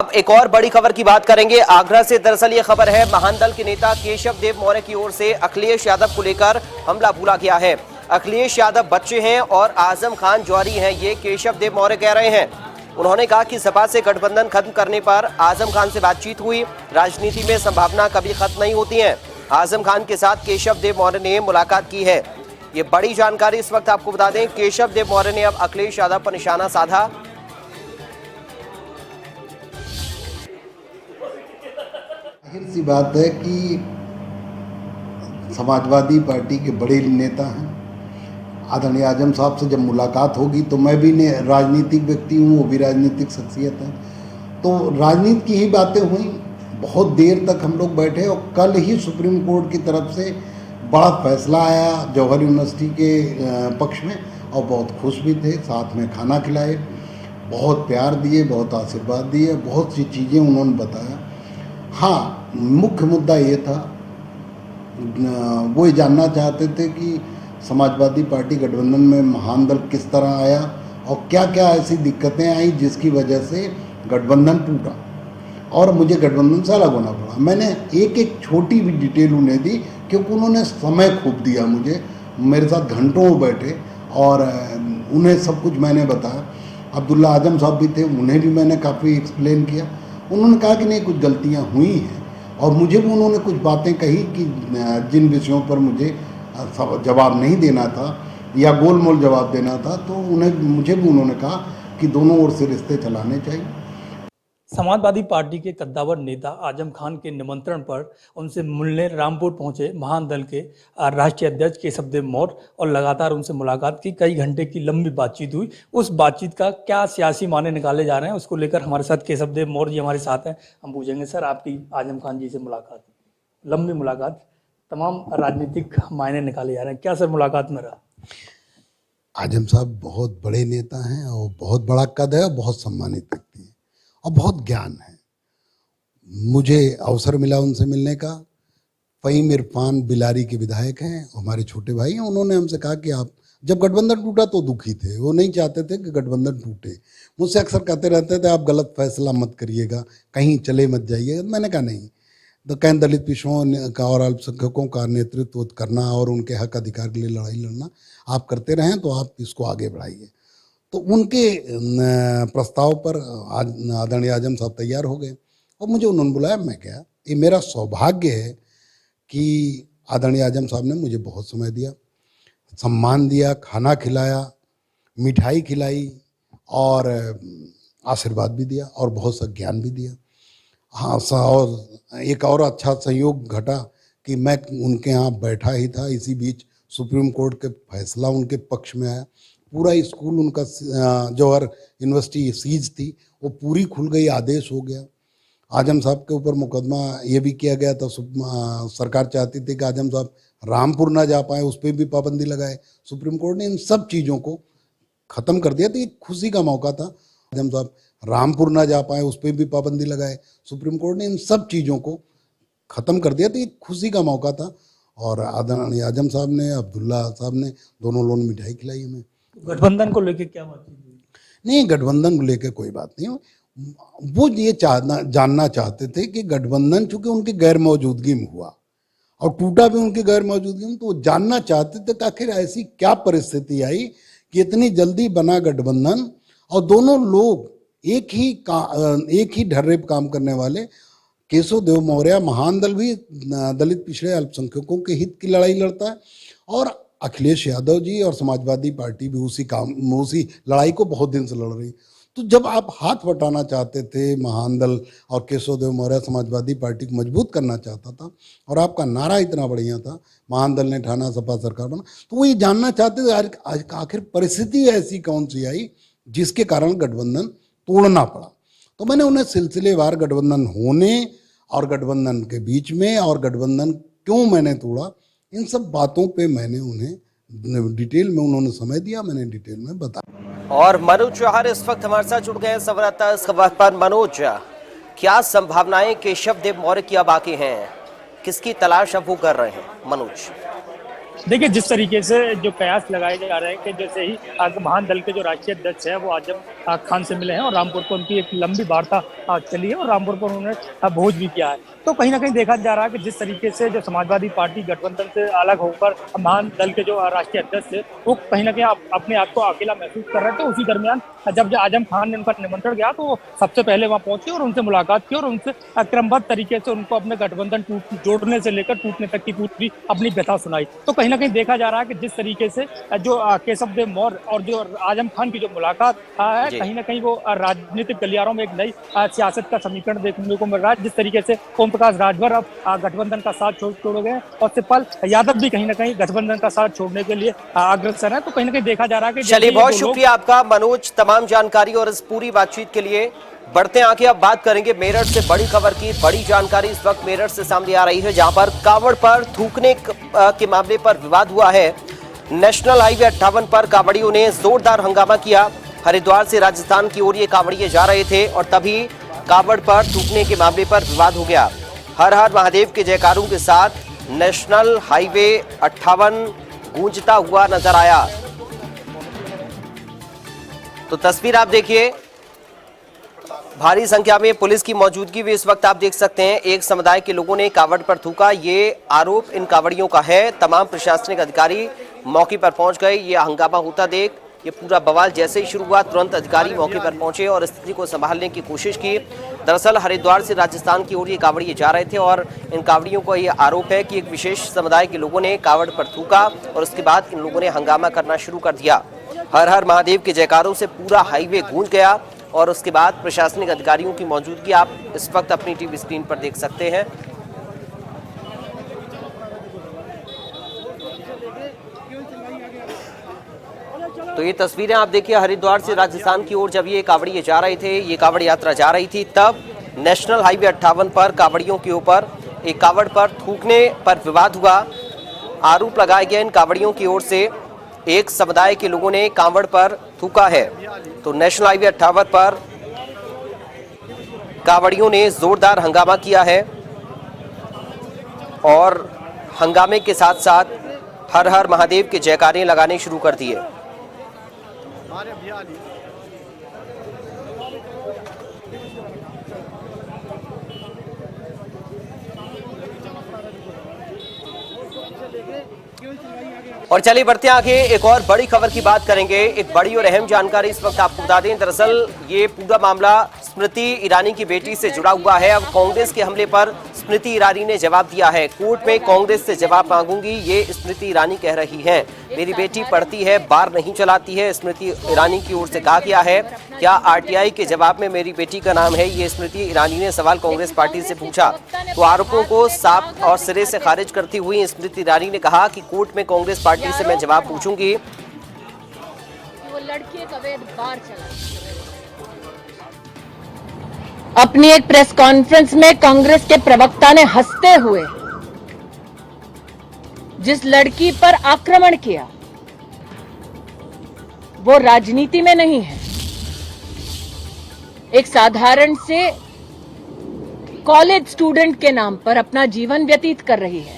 अब एक और बड़ी खबर की बात करेंगे आगरा से। दरअसल ये खबर है महान के नेता केशव देव मौर्य की ओर से अखिलेश यादव को लेकर हमला बोला गया है। अखिलेश यादव बच्चे हैं और आजम खान जौहरी हैं, ये केशव देव मौर्य कह रहे हैं। उन्होंने कहा कि सपा से गठबंधन खत्म करने पर आजम खान से बातचीत हुई। राजनीति में संभावना कभी खत्म नहीं होती है। आजम खान के साथ केशव देव मौर्य ने मुलाकात की है। ये बड़ी जानकारी इस वक्त आपको बता दें। केशव देव मौर्य ने अब अखिलेश यादव पर निशाना साधा। जाहिर सी बात है कि समाजवादी पार्टी के बड़े नेता हैं। आदरणीय आजम साहब से जब मुलाकात होगी तो मैं भी राजनीतिक व्यक्ति हूँ, वो भी राजनीतिक शख्सियत है, तो राजनीति की ही बातें हुई। बहुत देर तक हम लोग बैठे और कल ही सुप्रीम कोर्ट की तरफ से बड़ा फैसला आया जौहर यूनिवर्सिटी के पक्ष में, और बहुत खुश भी थे। साथ में खाना खिलाए, बहुत प्यार दिए, बहुत आशीर्वाद दिए, बहुत सी चीज़ें उन्होंने बताया। हाँ, मुख्य मुद्दा ये था, वो ये जानना चाहते थे कि समाजवादी पार्टी गठबंधन में महान दल किस तरह आया और क्या क्या ऐसी दिक्कतें आई जिसकी वजह से गठबंधन टूटा और मुझे गठबंधन से अलग होना पड़ा। मैंने एक एक छोटी भी डिटेल उन्हें दी क्योंकि उन्होंने समय खूब दिया मुझे, मेरे साथ घंटों बैठे और उन्हें सब कुछ मैंने बताया। अब्दुल्ला आजम साहब भी थे, उन्हें भी मैंने काफ़ी एक्सप्लेन किया। उन्होंने कहा कि नहीं, कुछ गलतियां हुई हैं, और मुझे भी उन्होंने कुछ बातें कही कि जिन विषयों पर मुझे जवाब नहीं देना था या गोलमोल जवाब देना था, तो मुझे भी उन्होंने कहा कि दोनों ओर से रिश्ते चलाने चाहिए। समाजवादी पार्टी के कद्दावर नेता आजम खान के निमंत्रण पर उनसे मिलने रामपुर पहुंचे महान दल के राष्ट्रीय अध्यक्ष केशव देव मौर्य और लगातार उनसे मुलाकात की। कई घंटे की लंबी बातचीत हुई। उस बातचीत का क्या सियासी माने निकाले जा रहे हैं, उसको लेकर हमारे साथ केशव देव मौर्य जी हमारे साथ हैं। हम पूछेंगे, सर आपकी आजम खान जी से मुलाकात, लंबी मुलाकात, तमाम राजनीतिक मायने निकाले जा रहे हैं, क्या सर मुलाकात में रहा? आजम साहब बहुत बड़े नेता हैं और बहुत बड़ा कद है और बहुत सम्मानित व्यक्ति हैं और बहुत ज्ञान है। मुझे अवसर मिला उनसे मिलने का। फ़हीम इरफान बिलारी के विधायक हैं, हमारे छोटे भाई हैं। उन्होंने हमसे कहा कि आप जब गठबंधन टूटा तो दुखी थे, वो नहीं चाहते थे कि गठबंधन टूटे। मुझसे अक्सर कहते रहते थे आप गलत फैसला मत करिएगा, कहीं चले मत जाइएगा। मैंने कहा नहीं, तो कहीं दलित पिछड़ों का और अल्पसंख्यकों का नेतृत्व करना और उनके हक अधिकार के लिए लड़ाई लड़ना आप करते रहें, तो आप इसको आगे बढ़ाइए। तो उनके प्रस्ताव पर आदरणीय आजम साहब तैयार हो गए और मुझे उन्होंने बुलाया। मैं गया। ये मेरा सौभाग्य है कि आदरणीय आजम साहब ने मुझे बहुत समय दिया, सम्मान दिया, खाना खिलाया, मिठाई खिलाई और आशीर्वाद भी दिया और बहुत सा ज्ञान भी दिया। हाँ, और एक और अच्छा संयोग घटा कि मैं उनके यहाँ बैठा ही था, इसी बीच सुप्रीम कोर्ट के फैसला उनके पक्ष में आया। पूरा स्कूल उनका जौहर यूनिवर्सिटी सीज थी, वो पूरी खुल गई, आदेश हो गया। आजम साहब के ऊपर मुकदमा ये भी किया गया था। सरकार चाहती थी कि आजम साहब रामपुर ना जा पाए, उस पर भी पाबंदी लगाए। सुप्रीम कोर्ट ने इन सब चीज़ों को ख़त्म कर दिया। तो ये खुशी का मौका था। आजम साहब रामपुर ना जा पाए, उस पर भी पाबंदी लगाए। सुप्रीम कोर्ट ने इन सब चीज़ों को ख़त्म कर दिया। तो ये खुशी का मौका था। और आदरणीय आजम साहब ने, अब्दुल्ला साहब ने, दोनों लोगों ने मिठाई खिलाई हमें। गठबंधन को लेकर क्या बात हुई? नहीं, गठबंधन को लेकर कोई बात नहीं। वो ये जानना चाहते थे कि गठबंधन चूंकि उनकी गैर मौजूदगी में हुआ और टूटा भी उनकी गैर मौजूदगी में, तो वो जानना चाहते थे कि आखिर ऐसी क्या परिस्थिति आई कि इतनी जल्दी बना गठबंधन और दोनों लोग एक ही ढर्रे पर काम करने वाले। केशव देव मौर्य महान दल भी दलित पिछड़े अल्पसंख्यकों के हित की लड़ाई लड़ता है और अखिलेश यादव जी और समाजवादी पार्टी भी उसी लड़ाई को बहुत दिन से लड़ रही। तो जब आप हाथ बटाना चाहते थे महान दल और केशव देव मौर्य समाजवादी पार्टी को मजबूत करना चाहता था और आपका नारा इतना बढ़िया था, महान दल ने ठाना सपा सरकार बना, तो वो ये जानना चाहते थे आखिर परिस्थिति ऐसी कौन सी आई जिसके कारण गठबंधन तोड़ना पड़ा। तो मैंने उन्हें सिलसिलेवार गठबंधन होने और गठबंधन के बीच में और गठबंधन क्यों मैंने तोड़ा, इन सब बातों पे मैंने उन्हें डिटेल में, उन्होंने समय दिया, मैंने डिटेल में बताया। और मनोज चौहान इस वक्त हमारे साथ जुड़ गए संवाददाता इस खबर पर। मनोज, क्या संभावनाएं केशव देव मौर्य की अब बाकी हैं, किसकी तलाश अब वो कर रहे हैं? मनोज, देखिए, जिस तरीके से जो कयास लगाए जा रहे हैं कि जैसे ही महान दल के जो राष्ट्रीय अध्यक्ष है वो आजम खान से मिले हैं और रामपुर पर उनकी एक लंबी वार्ता चली है और रामपुर पर उन्होंने भोज भी किया है, तो कहीं ना कहीं देखा जा रहा है कि जिस तरीके से जो समाजवादी पार्टी गठबंधन से अलग होकर महान दल के जो राष्ट्रीय अध्यक्ष थे वो कहीं ना कहीं अपने आप को अकेला महसूस कर रहे थे। उसी दरमियान जब आजम खान ने उनका निमंत्रण किया तो वो सबसे पहले वहां पहुंचे और उनसे मुलाकात की और उनसे क्रमबद्ध तरीके से उनको अपने गठबंधन जोड़ने से लेकर टूटने तक की पूरी अपनी व्यथा सुनाई। तो कहीं ना कहीं देखा जा रहा है कि जिस तरीके से जो केशव देव मौर्य और जो आजम खान की जो मुलाकात है कहीं ना कहीं वो राजनीतिक गलियारों में एक नई सियासत का समीकरण देखने को मिल रहा है। जिस तरीके से ओम प्रकाश राजभर अब गठबंधन का साथ छोड़ गए और शिवपाल यादव भी कहीं ना कहीं गठबंधन का साथ छोड़ने के लिए अग्रसर है। तो कहीं ना कहीं देखा जा रहा है कि चलिए, बहुत शुक्रिया आपका मनोज तमाम जानकारी और इस पूरी बातचीत के लिए। बढ़ते आगे अब बात करेंगे मेरठ से बड़ी खबर की। बड़ी जानकारी इस वक्त मेरठ से सामने आ रही है जहां पर कावड़ पर थूकने के मामले पर विवाद हुआ है। नेशनल हाईवे 58 पर कावड़ियों ने जोरदार हंगामा किया। हरिद्वार से राजस्थान की ओर ये कावड़िए जा रहे थे और तभी कावड़ पर थूकने के मामले पर विवाद हो गया। हर हर महादेव के जयकारों के साथ नेशनल हाईवे 58 गूंजता हुआ नजर आया। तो तस्वीर आप देखिए, भारी संख्या में पुलिस की मौजूदगी भी इस वक्त आप देख सकते हैं। एक समुदाय के लोगों ने कावड़ पर थूका, ये आरोप इन कावड़ियों का है। तमाम प्रशासनिक अधिकारी मौके पर पहुंच गए। ये हंगामा होता देख ये पूरा बवाल जैसे ही शुरू हुआ तुरंत अधिकारी मौके पर पहुंचे और स्थिति को संभालने की कोशिश की। दरअसल हरिद्वार से राजस्थान की ओर ये कावड़िए जा रहे थे और इन कावड़ियों को ये आरोप है कि एक विशेष समुदाय के लोगों ने कावड़ पर थूका और उसके बाद इन लोगों ने हंगामा करना शुरू कर दिया। हर हर महादेव के जयकारों से पूरा हाईवे गूंज गया और उसके बाद प्रशासनिक अधिकारियों की मौजूदगी आप इस वक्त अपनी टीवी स्क्रीन पर देख सकते हैं। तो ये तस्वीरें आप देखिए, हरिद्वार से राजस्थान की ओर जब ये कावड़िए जा रहे थे, ये कावड़ यात्रा जा रही थी, तब नेशनल हाईवे 58 पर कावड़ियों के ऊपर एक कावड़ पर थूकने पर विवाद हुआ। आरोप लगाया गया इन कावड़ियों की ओर से एक समुदाय के लोगों ने कावड़ पर थूका है। तो नेशनल हाईवे 58 पर कावड़ियों ने जोरदार हंगामा किया है और हंगामे के साथ साथ हर हर महादेव के जयकारे लगाने शुरू कर दिए। और चलिए बढ़ते आगे, एक और बड़ी खबर की बात करेंगे। एक बड़ी और अहम जानकारी इस वक्त आपको बता दें। दरअसल ये पूरा मामला स्मृति ईरानी की बेटी से जुड़ा हुआ है। अब कांग्रेस के हमले पर स्मृति ईरानी ने जवाब दिया है। कोर्ट में कांग्रेस से जवाब मांगूंगी, ये स्मृति ईरानी कह रही हैं। मेरी बेटी पढ़ती है, बार नहीं चलाती है, स्मृति ईरानी की ओर से कहा गया है। क्या आरटीआई के जवाब में मेरी बेटी का नाम है, ये स्मृति ईरानी ने सवाल कांग्रेस पार्टी से पूछा। तो आरोपों को साफ और सिरे से खारिज करती हुई स्मृति ईरानी ने कहा कि कोर्ट में कांग्रेस पार्टी से मैं जवाब पूछूंगी। वो लड़की एक अवैध बार चला। अपनी एक प्रेस कॉन्फ्रेंस में कांग्रेस के प्रवक्ता ने हंसते हुए जिस लड़की पर आक्रमण किया वो राजनीति में नहीं है, एक साधारण से कॉलेज स्टूडेंट के नाम पर अपना जीवन व्यतीत कर रही है।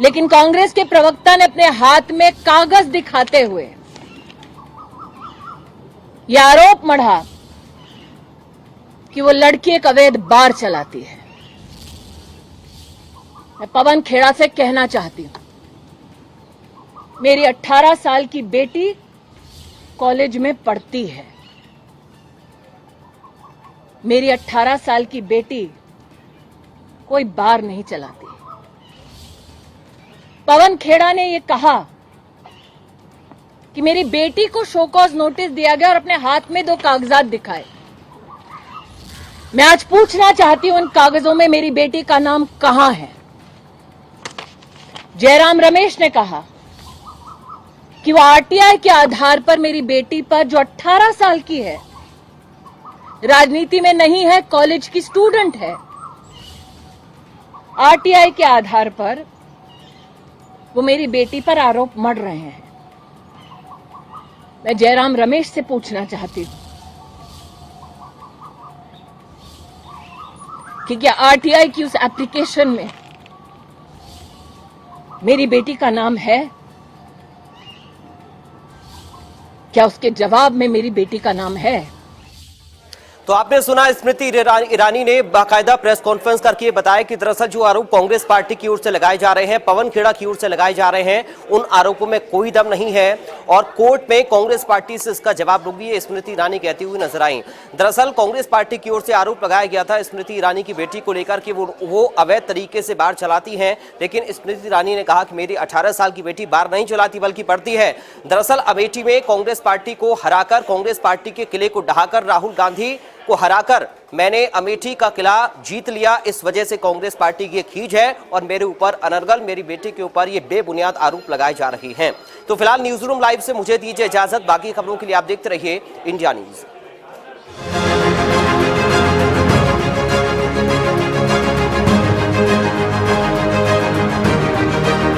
लेकिन कांग्रेस के प्रवक्ता ने अपने हाथ में कागज दिखाते हुए यह आरोप मढ़ा कि वो लड़की एक अवैध बार चलाती है। मैं पवन खेड़ा से कहना चाहती हूं, मेरी 18 साल की बेटी कॉलेज में पढ़ती है। मेरी 18 साल की बेटी कोई बार नहीं चलाती। पवन खेड़ा ने यह कहा कि मेरी बेटी को शो कॉज नोटिस दिया गया और अपने हाथ में 2 कागजात दिखाए। मैं आज पूछना चाहती हूं उन कागजों में मेरी बेटी का नाम कहां है। जयराम रमेश ने कहा कि वो आरटीआई के आधार पर मेरी बेटी पर, जो 18 साल की है, राजनीति में नहीं है, कॉलेज की स्टूडेंट है, आरटीआई के आधार पर वो मेरी बेटी पर आरोप मढ़ रहे हैं। मैं जयराम रमेश से पूछना चाहती हूं कि क्या आरटीआई की उस एप्लीकेशन में मेरी बेटी का नाम है? क्या उसके जवाब में मेरी बेटी का नाम है? तो आपने सुना स्मृति ईरानी ने बाकायदा प्रेस कॉन्फ्रेंस करके बताया कि दरअसल जो आरोप कांग्रेस पार्टी की ओर से लगाए जा रहे हैं, पवन खेड़ा की ओर से लगाए जा रहे हैं, उन आरोपों में कोई दम नहीं है और कोर्ट में कांग्रेस पार्टी से इसका जवाब लोगी, ये स्मृति ईरानी कहती हुई नजर आई। दरअसल कांग्रेस पार्टी की ओर से आरोप लगाया गया था स्मृति ईरानी की बेटी को लेकर कि वो अवैध तरीके से बार चलाती हैं, लेकिन स्मृति ईरानी ने कहा कि मेरी 18 साल की बेटी बार नहीं चलाती बल्कि पढ़ती है। दरअसल अमेठी में कांग्रेस पार्टी को हराकर, कांग्रेस पार्टी के किले को ढहाकर, राहुल गांधी को हराकर मैंने अमेठी का किला जीत लिया, इस वजह से कांग्रेस पार्टी की खींच है और मेरे ऊपर अनर्गल, मेरी बेटी के ऊपर ये बेबुनियाद आरोप लगाए जा रहे हैं। तो फिलहाल न्यूज रूम लाइव से मुझे दीजिए इजाजत, बाकी खबरों के लिए आप देखते रहिए इंडिया न्यूज।